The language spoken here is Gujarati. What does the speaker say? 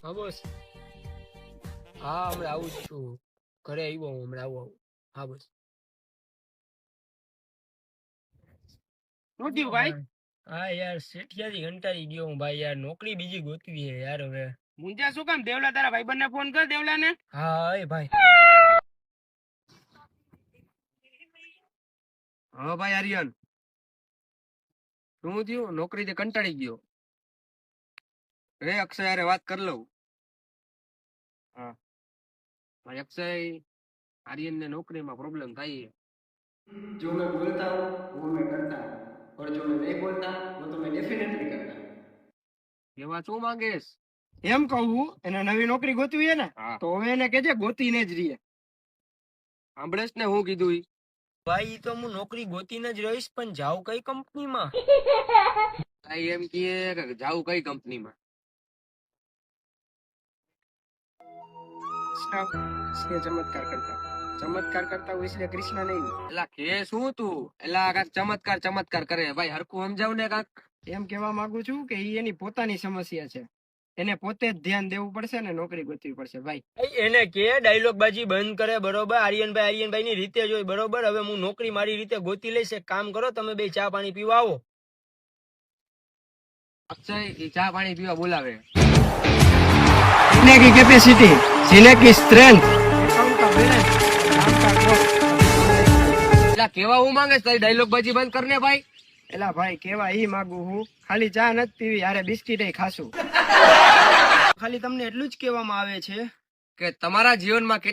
હા બોસ. હા હમણાં આવું જ છું, ઘરે આવ્યો હું હમણાં આવું. હા બોસ. શું થયું ભાઈ? હા યાર શેઠિયાથી કંટાળી ગયો હું ભાઈ, યાર નોકરી બીજી ગોતવી છે યાર હવે. મુંજા શું કામ? દેવલા તારા ભાઈબંધ ને ફોન કર, દેવલા ને. હા એ ભાઈ. હા ભાઈ આર્યન, શું થયું? નોકરીથી કંટાળી ગયો? રે અક્ષય હારે વાત કરી લઉં. હા ભાઈ અક્ષય, आर्यन ने नौकरी में प्रॉब्लम થાય है। जो मैं बोलता हूँ वो मैं करता हूँ और जो मैं नहीं बोलता वो तो मैं डेफिनेटली करता हूँ। કેવા શું માંગેશ? એમ કહું, એને નવી નોકરી ગોતવી છે ને, હા તો હવે એને કેજે ગોતીને જ રહીએ. સાંભળેશ ને હું કીધું ઈ? ભાઈ ઈ તો હું નોકરી ગોતીને જ રહીશ, પણ જાઉં કઈ કંપનીમાં? ભાઈ એમ કહે કે જાવું કઈ કંપનીમાં? इसलिए चमत्कार करता हूँ, चमत्कार करता हूँ इसलिए कृष्णा नहीं। એલા કે શું તું? એલા કાક ચમત્કાર ચમત્કાર કરે ભાઈ, હરખું સમજાવ ને કાક. એમ કહેવા માંગુ છું કે ઈ એની પોતાની સમસ્યા છે, એને પોતે જ ધ્યાન દેવું પડશે ને નોકરી ગોતવી પડશે ભાઈ. એને કે ડાયલોગ બાજી બંધ કરે, બરોબર? આર્યનભાઈ ની રીતે જ હોય, બરોબર? હવે હું નોકરી મારી રીતે ગોતી લઈશ. એક કામ કરો, તમે બે ચા પાણી પીવા આવો. અક્ષય ઈ ચા પાણી પીવા બોલાવે. जीने की कैपेसिटी, जीने की स्ट्रेंथ, अकाउंट का बैलेंस, काम का cost। એલા કેવા હું માંગે તારી ડાયલોગ બાજી બંધ કર ને ભાઈ. એલા ભાઈ કેવા ઈ માંગુ હું, ખાલી ચા નથી પીવી, હારે બિસ્કિટ ખાશું. ખાલી તમને એટલું જ કહેવામાં આવે છે કે તમારા જીવનમાં